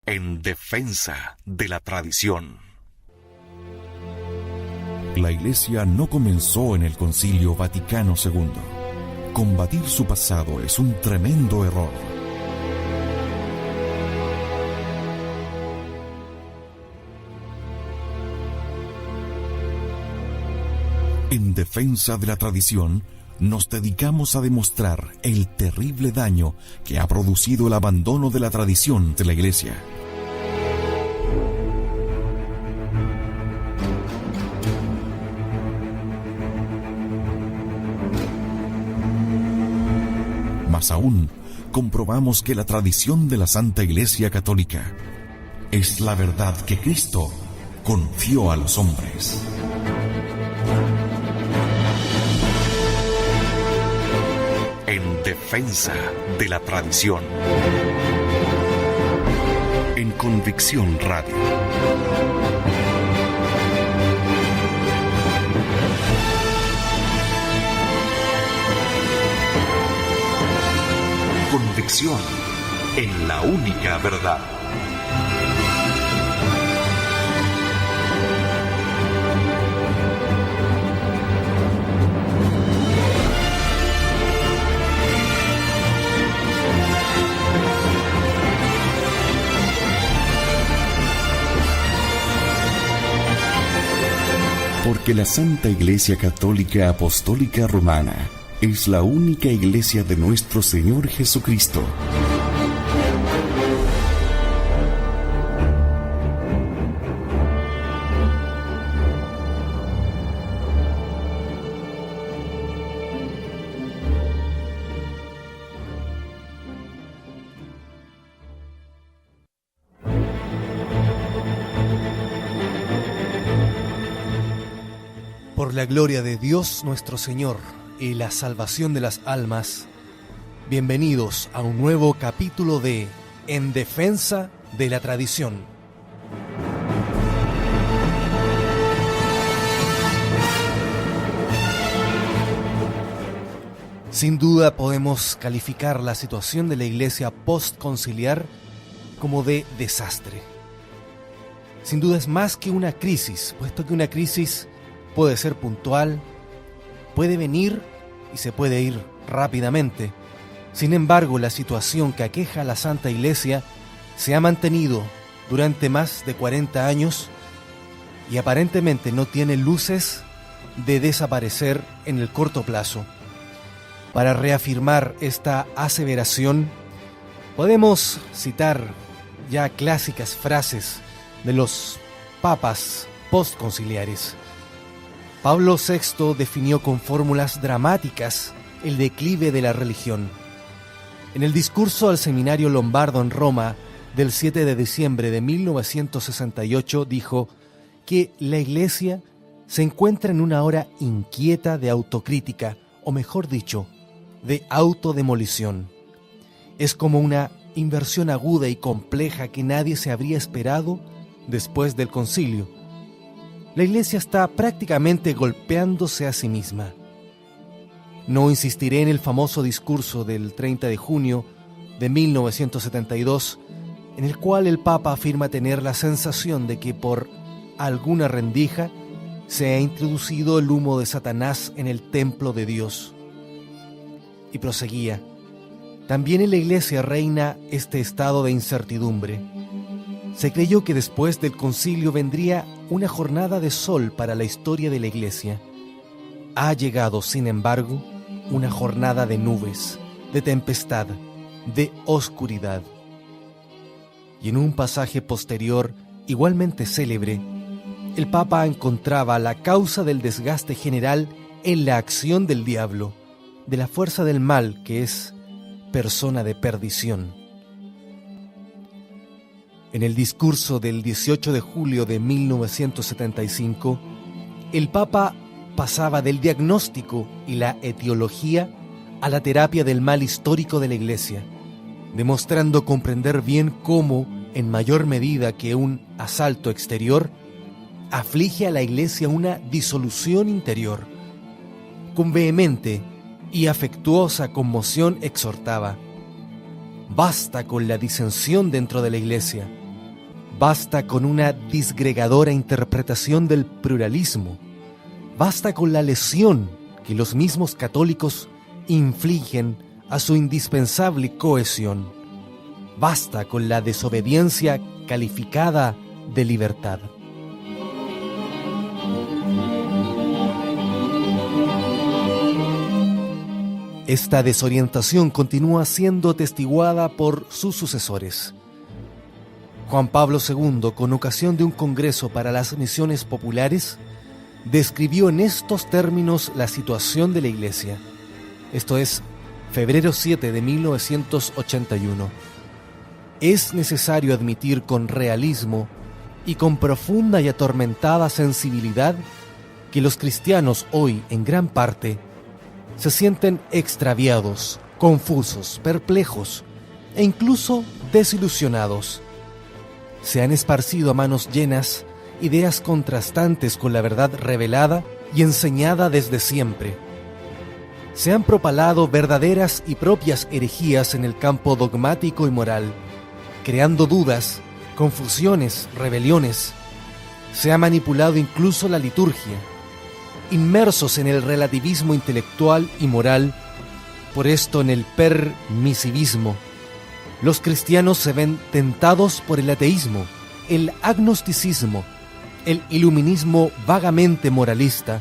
En defensa de la tradición. La Iglesia no comenzó en el Concilio Vaticano II. Combatir su pasado es un tremendo error. En defensa de la tradición, nos dedicamos a demostrar el terrible daño que ha producido el abandono de la tradición de la Iglesia. Más aún, comprobamos que la tradición de la Santa Iglesia Católica es la verdad que Cristo confió a los hombres. En defensa de la tradición. En Convicción Radio. Convicción en la única verdad. Porque la Santa Iglesia Católica Apostólica Romana es la única iglesia de nuestro Señor Jesucristo. Por la gloria de Dios nuestro Señor y la salvación de las almas, bienvenidos a un nuevo capítulo de En Defensa de la Tradición. Sin duda podemos calificar la situación de la Iglesia postconciliar como de desastre. Sin duda es más que una crisis, puesto que una crisis puede ser puntual, puede venir y se puede ir rápidamente. Sin embargo, la situación que aqueja a la Santa Iglesia se ha mantenido durante más de 40 años y aparentemente no tiene luces de desaparecer en el corto plazo. Para reafirmar esta aseveración, podemos citar ya clásicas frases de los papas postconciliares. Pablo VI definió con fórmulas dramáticas el declive de la religión. En el discurso al seminario lombardo en Roma del 7 de diciembre de 1968 dijo que la Iglesia se encuentra en una hora inquieta de autocrítica, o mejor dicho, de autodemolición. Es como una inversión aguda y compleja que nadie se habría esperado después del concilio. La Iglesia está prácticamente golpeándose a sí misma. No insistiré en el famoso discurso del 30 de junio de 1972, en el cual el Papa afirma tener la sensación de que por alguna rendija se ha introducido el humo de Satanás en el templo de Dios. Y proseguía: también en la Iglesia reina este estado de incertidumbre. Se creyó que después del concilio vendría una jornada de sol para la historia de la Iglesia. Ha llegado, sin embargo, una jornada de nubes, de tempestad, de oscuridad. Y en un pasaje posterior, igualmente célebre, el Papa encontraba la causa del desgaste general en la acción del diablo, de la fuerza del mal que es persona de perdición. En el discurso del 18 de julio de 1975, el Papa pasaba del diagnóstico y la etiología a la terapia del mal histórico de la Iglesia, demostrando comprender bien cómo, en mayor medida que un asalto exterior, aflige a la Iglesia una disolución interior. Con vehemente y afectuosa conmoción exhortaba: basta con la disensión dentro de la Iglesia. Basta con una disgregadora interpretación del pluralismo. Basta con la lesión que los mismos católicos infligen a su indispensable cohesión. Basta con la desobediencia calificada de libertad. Esta desorientación continúa siendo atestiguada por sus sucesores. Juan Pablo II, con ocasión de un congreso para las misiones populares, describió en estos términos la situación de la Iglesia. Esto es, febrero 7 de 1981. Es necesario admitir con realismo y con profunda y atormentada sensibilidad que los cristianos hoy, en gran parte, se sienten extraviados, confusos, perplejos e incluso desilusionados. Se han esparcido a manos llenas ideas contrastantes con la verdad revelada y enseñada desde siempre. Se han propalado verdaderas y propias herejías en el campo dogmático y moral, creando dudas, confusiones, rebeliones. Se ha manipulado incluso la liturgia. Inmersos en el relativismo intelectual y moral, por esto en el permisivismo, los cristianos se ven tentados por el ateísmo, el agnosticismo, el iluminismo vagamente moralista,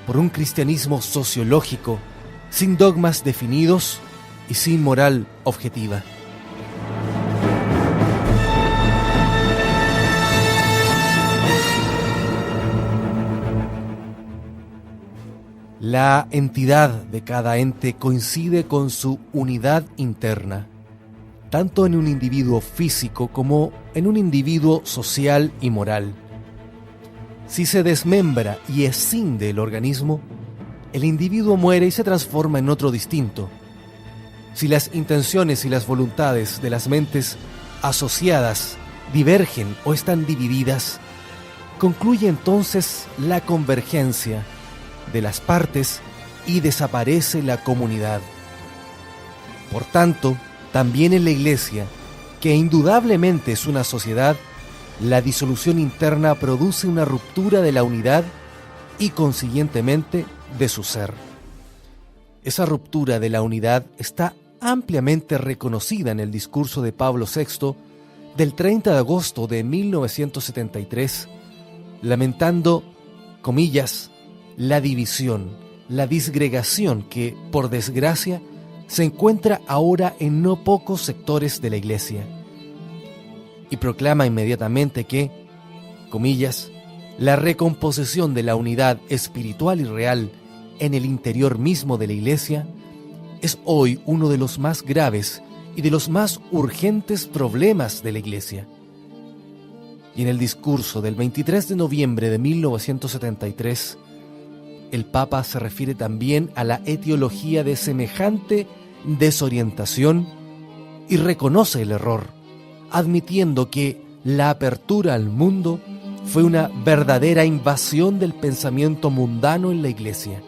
por un cristianismo sociológico, sin dogmas definidos y sin moral objetiva. La entidad de cada ente coincide con su unidad interna, tanto en un individuo físico como en un individuo social y moral. Si se desmembra y escinde el organismo, el individuo muere y se transforma en otro distinto. Si las intenciones y las voluntades de las mentes asociadas divergen o están divididas, concluye entonces la convergencia de las partes y desaparece la comunidad. Por tanto, también en la Iglesia, que indudablemente es una sociedad, la disolución interna produce una ruptura de la unidad y consiguientemente de su ser. Esa ruptura de la unidad está ampliamente reconocida en el discurso de Pablo VI del 30 de agosto de 1973, lamentando, comillas, la división, la disgregación que, por desgracia, se encuentra ahora en no pocos sectores de la Iglesia. Y proclama inmediatamente que, comillas, la recomposición de la unidad espiritual y real en el interior mismo de la Iglesia es hoy uno de los más graves y de los más urgentes problemas de la Iglesia. Y en el discurso del 23 de noviembre de 1973, el Papa se refiere también a la etiología de semejante desorientación y reconoce el error, admitiendo que la apertura al mundo fue una verdadera invasión del pensamiento mundano en la Iglesia.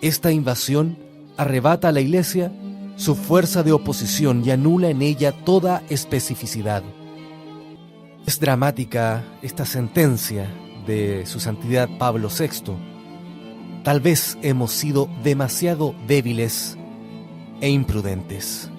Esta invasión arrebata a la Iglesia su fuerza de oposición y anula en ella toda especificidad. Es dramática esta sentencia de Su Santidad Pablo VI. Tal vez hemos sido demasiado débiles e imprudentes.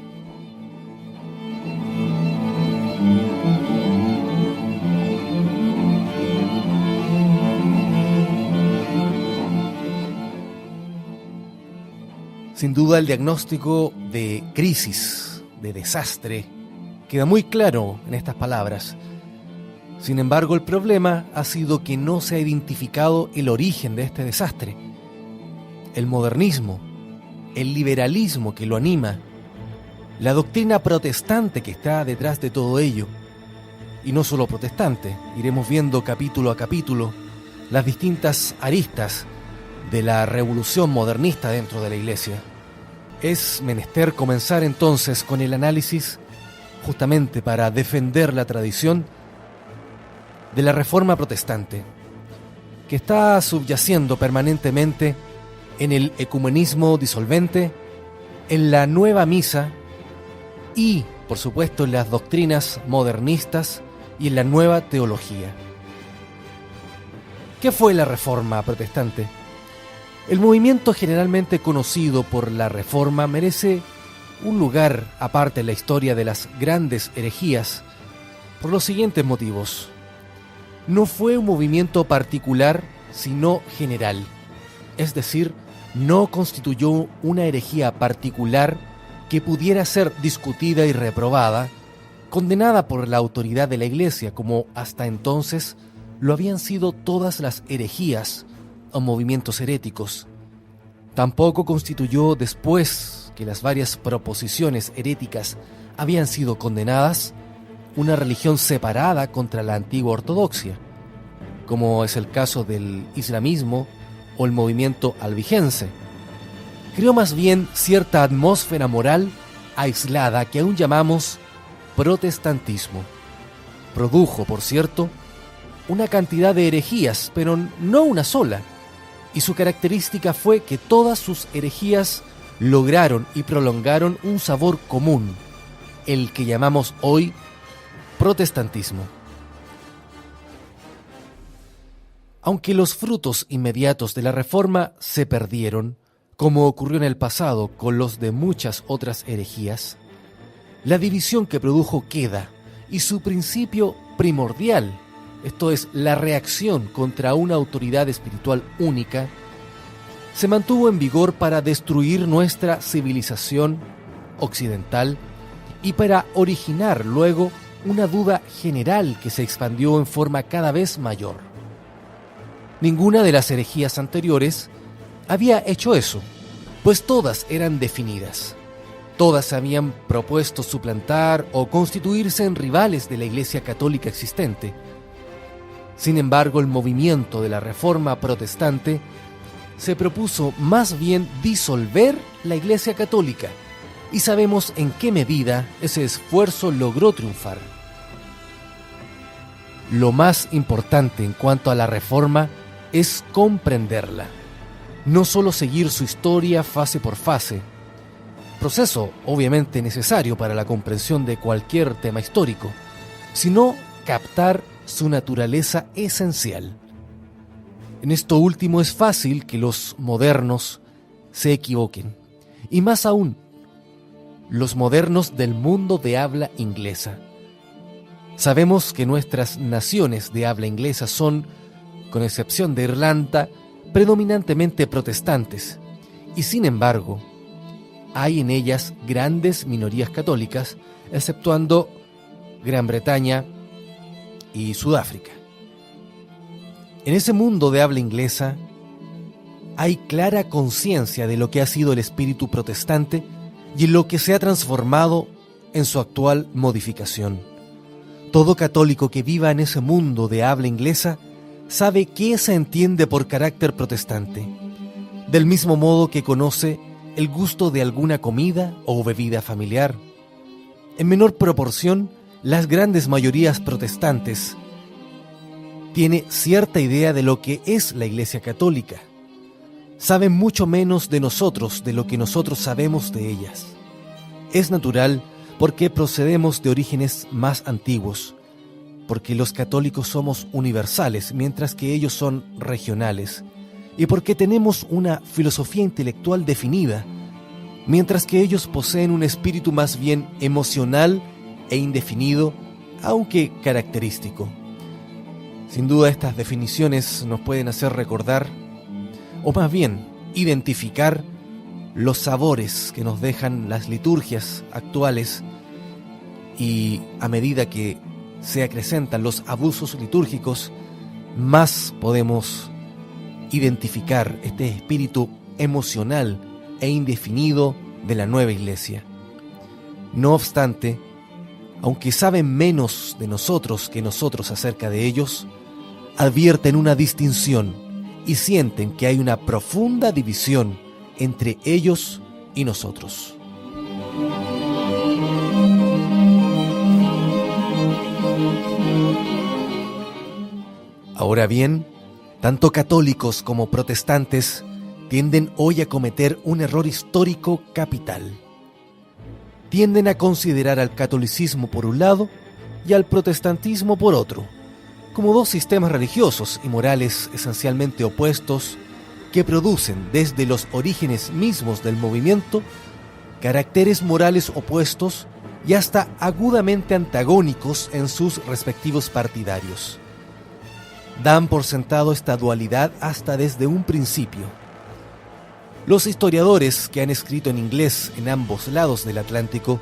Sin duda el diagnóstico de crisis, de desastre, queda muy claro en estas palabras. Sin embargo, el problema ha sido que no se ha identificado el origen de este desastre. El modernismo, el liberalismo que lo anima, la doctrina protestante que está detrás de todo ello. Y no solo protestante, iremos viendo capítulo a capítulo las distintas aristas de la revolución modernista dentro de la Iglesia. Es menester comenzar entonces con el análisis justamente para defender la tradición de la Reforma Protestante, que está subyaciendo permanentemente en el ecumenismo disolvente, en la nueva misa y, por supuesto, en las doctrinas modernistas y en la nueva teología. ¿Qué fue la Reforma protestante? El movimiento generalmente conocido por la Reforma merece un lugar aparte en la historia de las grandes herejías por los siguientes motivos. No fue un movimiento particular, sino general. Es decir, no constituyó una herejía particular que pudiera ser discutida y reprobada, condenada por la autoridad de la Iglesia, como hasta entonces lo habían sido todas las herejías o movimientos heréticos. Tampoco constituyó, después que las varias proposiciones heréticas habían sido condenadas, una religión separada contra la antigua ortodoxia, como es el caso del islamismo o el movimiento albigense. Creó más bien cierta atmósfera moral aislada que aún llamamos protestantismo. Produjo, por cierto, una cantidad de herejías, pero no una sola, y su característica fue que todas sus herejías lograron y prolongaron un sabor común, el que llamamos hoy protestantismo. Aunque los frutos inmediatos de la Reforma se perdieron, como ocurrió en el pasado con los de muchas otras herejías, la división que produjo queda, y su principio primordial, esto es, la reacción contra una autoridad espiritual única, se mantuvo en vigor para destruir nuestra civilización occidental y para originar luego una duda general que se expandió en forma cada vez mayor. Ninguna de las herejías anteriores había hecho eso, pues todas eran definidas. Todas habían propuesto suplantar o constituirse en rivales de la Iglesia católica existente. Sin embargo, el movimiento de la Reforma protestante se propuso más bien disolver la Iglesia católica, y sabemos en qué medida ese esfuerzo logró triunfar. Lo más importante en cuanto a la Reforma es comprenderla, no solo seguir su historia fase por fase, proceso obviamente necesario para la comprensión de cualquier tema histórico, sino captar su naturaleza esencial. En esto último es fácil que los modernos se equivoquen, y más aún, los modernos del mundo de habla inglesa. Sabemos que nuestras naciones de habla inglesa son, con excepción de Irlanda, predominantemente protestantes, y sin embargo, hay en ellas grandes minorías católicas, exceptuando Gran Bretaña y Sudáfrica. En ese mundo de habla inglesa hay clara conciencia de lo que ha sido el espíritu protestante y en lo que se ha transformado en su actual modificación. Todo católico que viva en ese mundo de habla inglesa sabe qué se entiende por carácter protestante, del mismo modo que conoce el gusto de alguna comida o bebida familiar. En menor proporción, las grandes mayorías protestantes tienen cierta idea de lo que es la Iglesia católica. Saben mucho menos de nosotros de lo que nosotros sabemos de ellas. Es natural porque procedemos de orígenes más antiguos, porque los católicos somos universales mientras que ellos son regionales, y porque tenemos una filosofía intelectual definida, mientras que ellos poseen un espíritu más bien emocional e indefinido, aunque característico. Sin duda estas definiciones nos pueden hacer recordar, o más bien identificar, los sabores que nos dejan las liturgias actuales, y a medida que se acrecentan los abusos litúrgicos, más podemos identificar este espíritu emocional e indefinido de la nueva Iglesia. No obstante, aunque saben menos de nosotros que nosotros acerca de ellos, advierten una distinción y sienten que hay una profunda división entre ellos y nosotros. Ahora bien, tanto católicos como protestantes tienden hoy a cometer un error histórico capital. tienden a considerar al catolicismo por un lado y al protestantismo por otro, como dos sistemas religiosos y morales esencialmente opuestos que producen desde los orígenes mismos del movimiento caracteres morales opuestos y hasta agudamente antagónicos en sus respectivos partidarios. Dan por sentado esta dualidad hasta desde un principio. Los historiadores que han escrito en inglés en ambos lados del Atlántico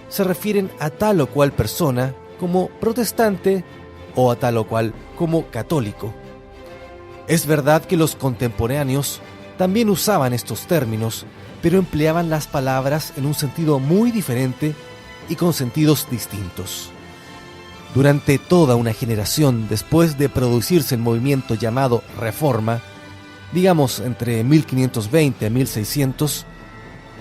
se refieren a tal o cual persona como protestante o a tal o cual como católico. Es verdad que los contemporáneos también usaban estos términos, pero empleaban las palabras en un sentido muy diferente y con sentidos distintos. Durante toda una generación después de producirse el movimiento llamado Reforma, digamos entre 1520 a 1600,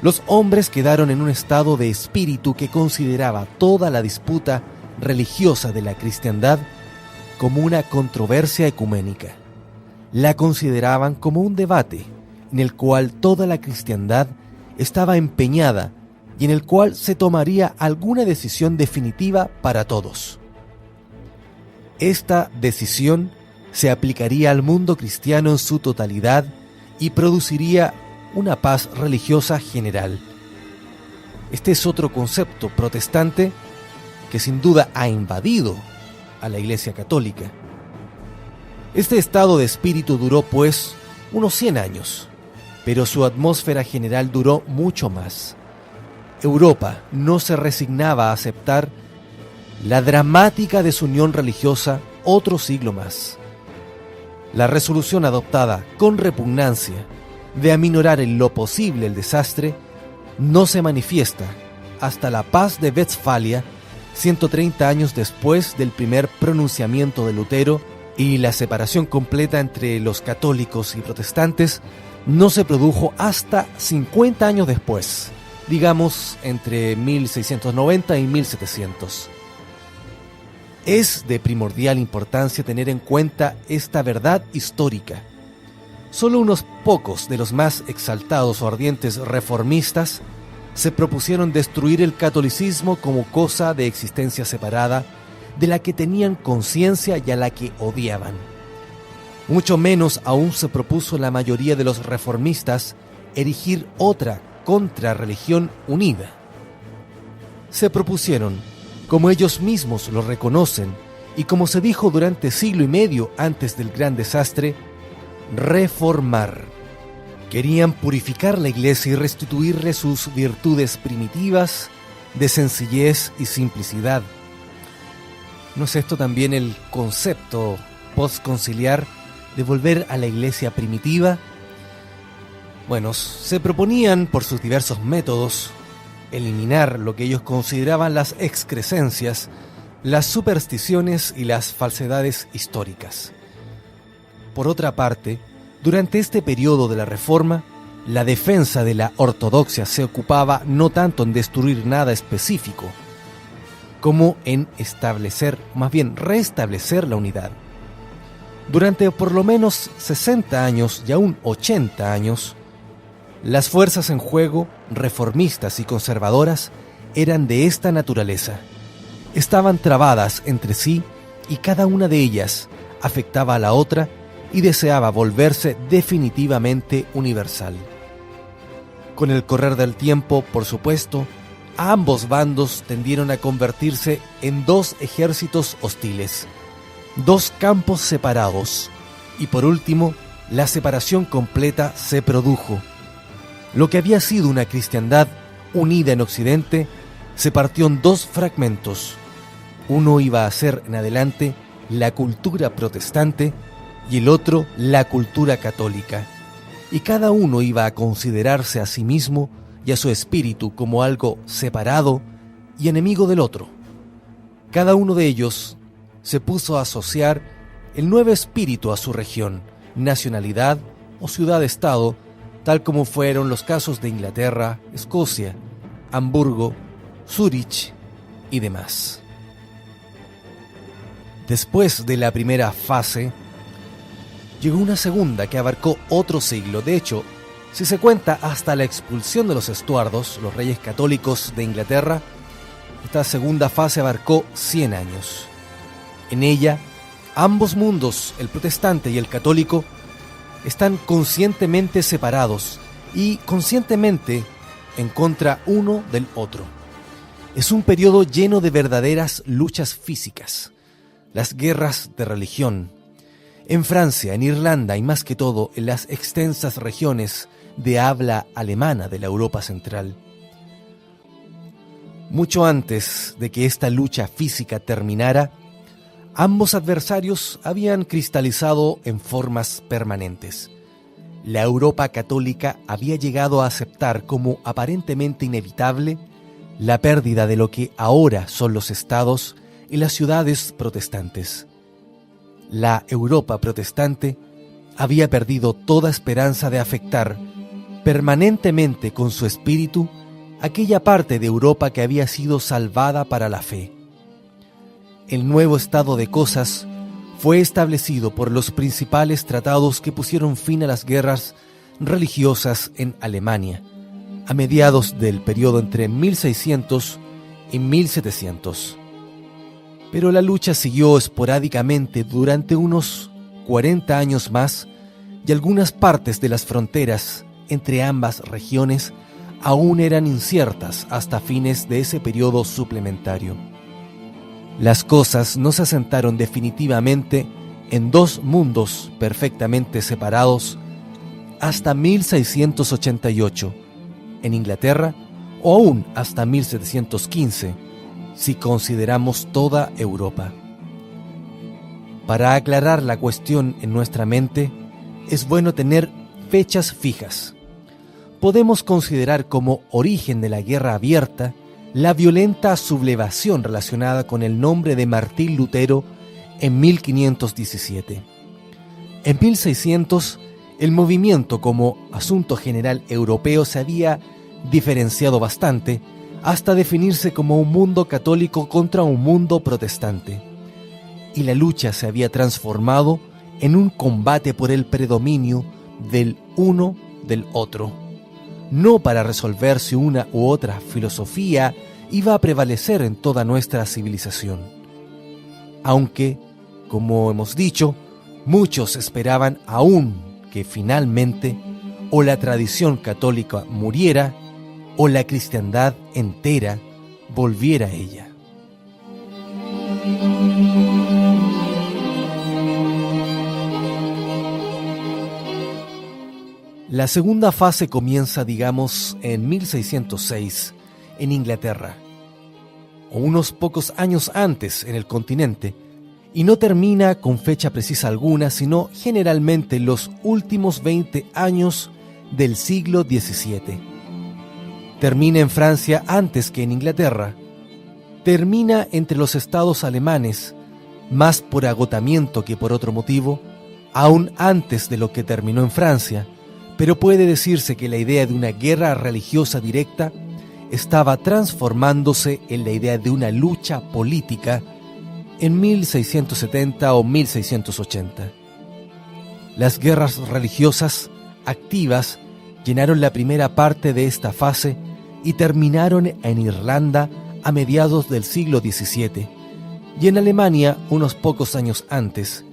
los hombres quedaron en un estado de espíritu que consideraba toda la disputa religiosa de la cristiandad como una controversia ecuménica. La consideraban como un debate en el cual toda la cristiandad estaba empeñada y en el cual se tomaría alguna decisión definitiva para todos. Esta decisión se aplicaría al mundo cristiano en su totalidad y produciría una paz religiosa general. Este es otro concepto protestante que sin duda ha invadido a la Iglesia Católica. Este estado de espíritu duró, pues, unos 100 años, pero su atmósfera general duró mucho más. Europa no se resignaba a aceptar la dramática desunión religiosa otro siglo más. La resolución adoptada con repugnancia de aminorar en lo posible el desastre no se manifiesta hasta la paz de Westfalia, 130 años después del primer pronunciamiento de Lutero, y la separación completa entre los católicos y protestantes no se produjo hasta 50 años después, digamos entre 1690 y 1700. Es de primordial importancia tener en cuenta esta verdad histórica. Solo unos pocos de los más exaltados o ardientes reformistas se propusieron destruir el catolicismo como cosa de existencia separada, de la que tenían conciencia y a la que odiaban. Mucho menos aún se propuso la mayoría de los reformistas erigir otra contrarreligión unida. Se propusieron, como ellos mismos lo reconocen y como se dijo durante siglo y medio antes del gran desastre, reformar. Querían purificar la Iglesia y restituirle sus virtudes primitivas de sencillez y simplicidad. ¿No es esto también el concepto postconciliar de volver a la Iglesia primitiva? Bueno, se proponían por sus diversos métodos eliminar lo que ellos consideraban las excrescencias, las supersticiones y las falsedades históricas. Por otra parte, durante este periodo de la Reforma, la defensa de la ortodoxia se ocupaba no tanto en destruir nada específico, como en establecer, más bien restablecer la unidad. Durante por lo menos 60 años y aún 80 años, las fuerzas en juego, reformistas y conservadoras, eran de esta naturaleza. Estaban trabadas entre sí y cada una de ellas afectaba a la otra y deseaba volverse definitivamente universal. Con el correr del tiempo, por supuesto, ambos bandos tendieron a convertirse en dos ejércitos hostiles, dos campos separados, y por último, la separación completa se produjo. Lo que había sido una cristiandad unida en Occidente se partió en dos fragmentos. Uno iba a ser en adelante la cultura protestante y el otro la cultura católica, y cada uno iba a considerarse a sí mismo y a su espíritu como algo separado y enemigo del otro. Cada uno de ellos se puso a asociar el nuevo espíritu a su región, nacionalidad o ciudad-estado, tal como fueron los casos de Inglaterra, Escocia, Hamburgo, Zúrich y demás. Después de la primera fase, llegó una segunda que abarcó otro siglo. De hecho, Si se cuenta hasta la expulsión de los estuardos, los reyes católicos de Inglaterra, esta segunda fase abarcó 100 años. En ella, ambos mundos, el protestante y el católico, están conscientemente separados y conscientemente en contra uno del otro. Es un periodo lleno de verdaderas luchas físicas, las guerras de religión. En Francia, en Irlanda y más que todo en las extensas regiones de habla alemana de la Europa central. Mucho antes de que esta lucha física terminara, ambos adversarios habían cristalizado en formas permanentes. La Europa católica había llegado a aceptar como aparentemente inevitable la pérdida de lo que ahora son los estados y las ciudades protestantes. La Europa protestante había perdido toda esperanza de afectar permanentemente con su espíritu aquella parte de Europa que había sido salvada para la fe. El nuevo estado de cosas fue establecido por los principales tratados que pusieron fin a las guerras religiosas en Alemania, a mediados del periodo entre 1600 y 1700. Pero la lucha siguió esporádicamente durante unos 40 años más y algunas partes de las fronteras entre ambas regiones aún eran inciertas hasta fines de ese periodo suplementario. Las cosas no se asentaron definitivamente en dos mundos perfectamente separados hasta 1688 en Inglaterra o aún hasta 1715 si consideramos toda Europa. Para aclarar la cuestión en nuestra mente es bueno tener fechas fijas. Podemos considerar como origen de la guerra abierta la violenta sublevación relacionada con el nombre de Martín Lutero en 1517. En 1600, el movimiento como asunto general europeo se había diferenciado bastante hasta definirse como un mundo católico contra un mundo protestante. Y la lucha se había transformado en un combate por el predominio del uno del otro, no para resolver si una u otra filosofía iba a prevalecer en toda nuestra civilización. Aunque, como hemos dicho, muchos esperaban aún que finalmente o la tradición católica muriera o la cristiandad entera volviera a ella. La segunda fase comienza, digamos, en 1606, en Inglaterra, o unos pocos años antes en el continente, y no termina con fecha precisa alguna, sino generalmente los últimos 20 años del siglo XVII. Termina en Francia antes que en Inglaterra. Termina entre los estados alemanes, más por agotamiento que por otro motivo, aún antes de lo que terminó en Francia, pero puede decirse que la idea de una guerra religiosa directa estaba transformándose en la idea de una lucha política en 1670 o 1680. Las guerras religiosas activas llenaron la primera parte de esta fase y terminaron en Irlanda a mediados del siglo XVII y en Alemania unos pocos años antes,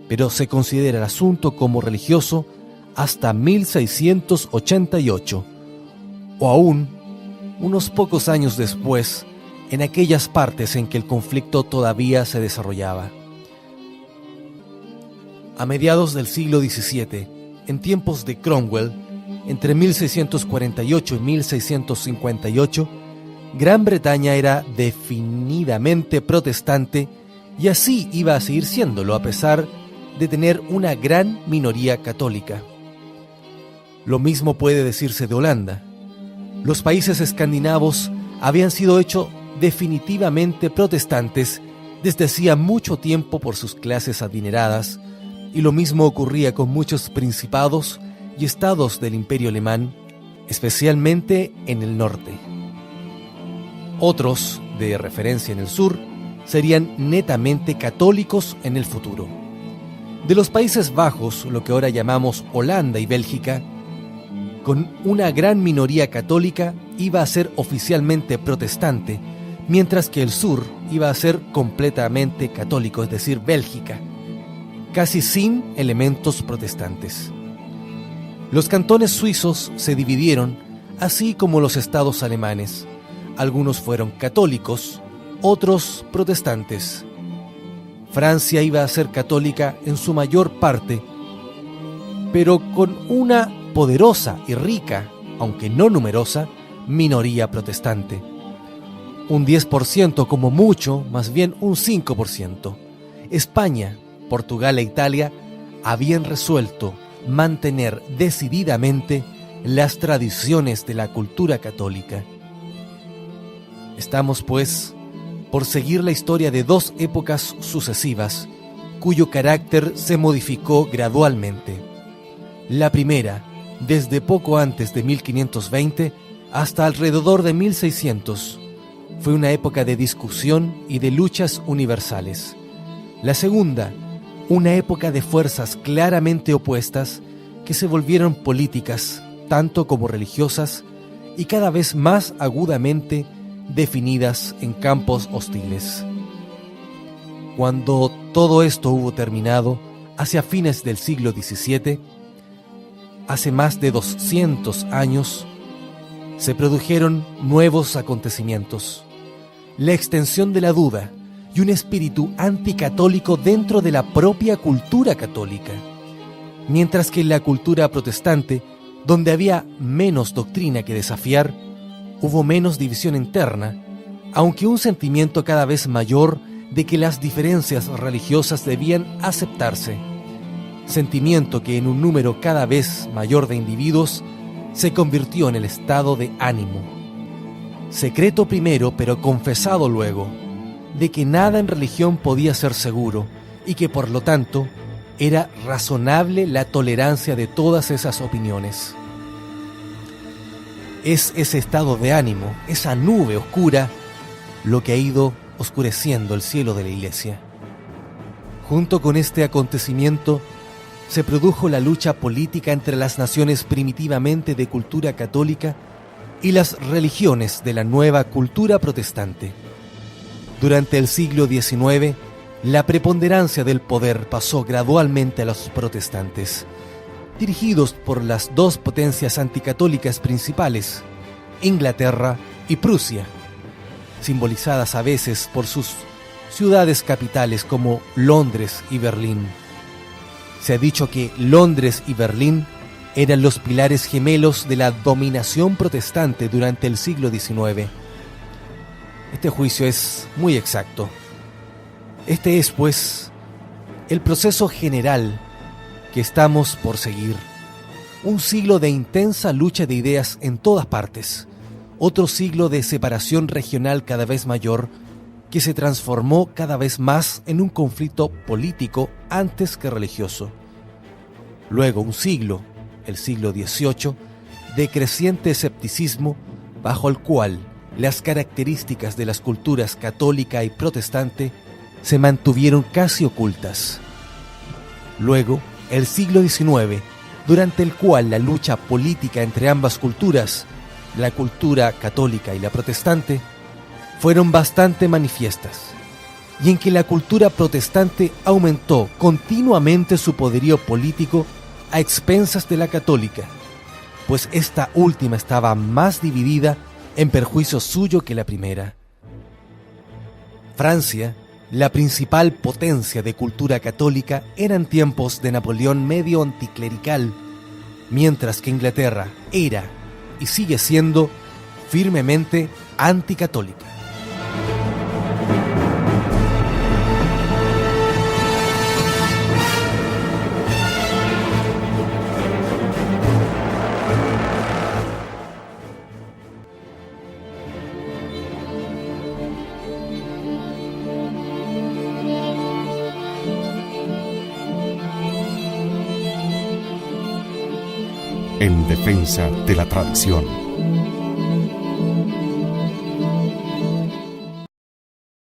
pero se considera el asunto como religioso hasta 1688, o aún unos pocos años después, en aquellas partes en que el conflicto todavía se desarrollaba. A mediados del siglo XVII, en tiempos de Cromwell, entre 1648 y 1658, Gran Bretaña era definidamente protestante y así iba a seguir siéndolo a pesar de tener una gran minoría católica. Lo mismo puede decirse de Holanda. Los países escandinavos habían sido hechos definitivamente protestantes desde hacía mucho tiempo por sus clases adineradas, y lo mismo ocurría con muchos principados y estados del Imperio Alemán, especialmente en el norte. Otros, de referencia en el sur, serían netamente católicos en el futuro. De los Países Bajos, lo que ahora llamamos Holanda y Bélgica, con una gran minoría católica, iba a ser oficialmente protestante, mientras que el sur iba a ser completamente católico, es decir, Bélgica, casi sin elementos protestantes. Los cantones suizos se dividieron, así como los estados alemanes. Algunos fueron católicos, otros protestantes. Francia iba a ser católica en su mayor parte, pero con una poderosa y rica, aunque no numerosa, minoría protestante. Un 10% como mucho, más bien un 5%. España, Portugal e Italia habían resuelto mantener decididamente las tradiciones de la cultura católica. Estamos, pues, por seguir la historia de dos épocas sucesivas, cuyo carácter se modificó gradualmente. La primera, desde poco antes de 1520 hasta alrededor de 1600, fue una época de discusión y de luchas universales. La segunda, una época de fuerzas claramente opuestas que se volvieron políticas, tanto como religiosas, y cada vez más agudamente definidas en campos hostiles. Cuando todo esto hubo terminado, hacia fines del siglo XVII, hace más de 200 años, se produjeron nuevos acontecimientos. La extensión de la duda y un espíritu anticatólico dentro de la propia cultura católica, mientras que en la cultura protestante, donde había menos doctrina que desafiar, hubo menos división interna, aunque un sentimiento cada vez mayor de que las diferencias religiosas debían aceptarse, sentimiento que en un número cada vez mayor de individuos se convirtió en el estado de ánimo, secreto primero pero confesado luego, de que nada en religión podía ser seguro y que por lo tanto era razonable la tolerancia de todas esas opiniones. Es ese estado de ánimo, esa nube oscura, lo que ha ido oscureciendo el cielo de la Iglesia. Junto con este acontecimiento se produjo la lucha política entre las naciones primitivamente de cultura católica y las religiones de la nueva cultura protestante. Durante el siglo XIX, la preponderancia del poder pasó gradualmente a los protestantes, dirigidos por las dos potencias anticatólicas principales, Inglaterra y Prusia, simbolizadas a veces por sus ciudades capitales como Londres y Berlín. Se ha dicho que Londres y Berlín eran los pilares gemelos de la dominación protestante durante el siglo XIX. Este juicio es muy exacto. Este es, pues, el proceso general que estamos por seguir. Un siglo de intensa lucha de ideas en todas partes. Otro siglo de separación regional cada vez mayor, que se transformó cada vez más en un conflicto político antes que religioso. Luego un siglo, el siglo XVIII, de creciente escepticismo bajo el cual las características de las culturas católica y protestante se mantuvieron casi ocultas. Luego, el siglo XIX, durante el cual la lucha política entre ambas culturas, la cultura católica y la protestante, fueron bastante manifiestas, y en que la cultura protestante aumentó continuamente su poderío político a expensas de la católica, pues esta última estaba más dividida en perjuicio suyo que la primera. Francia, la principal potencia de cultura católica, era en tiempos de Napoleón medio anticlerical, mientras que Inglaterra era y sigue siendo firmemente anticatólica. En defensa de la tradición.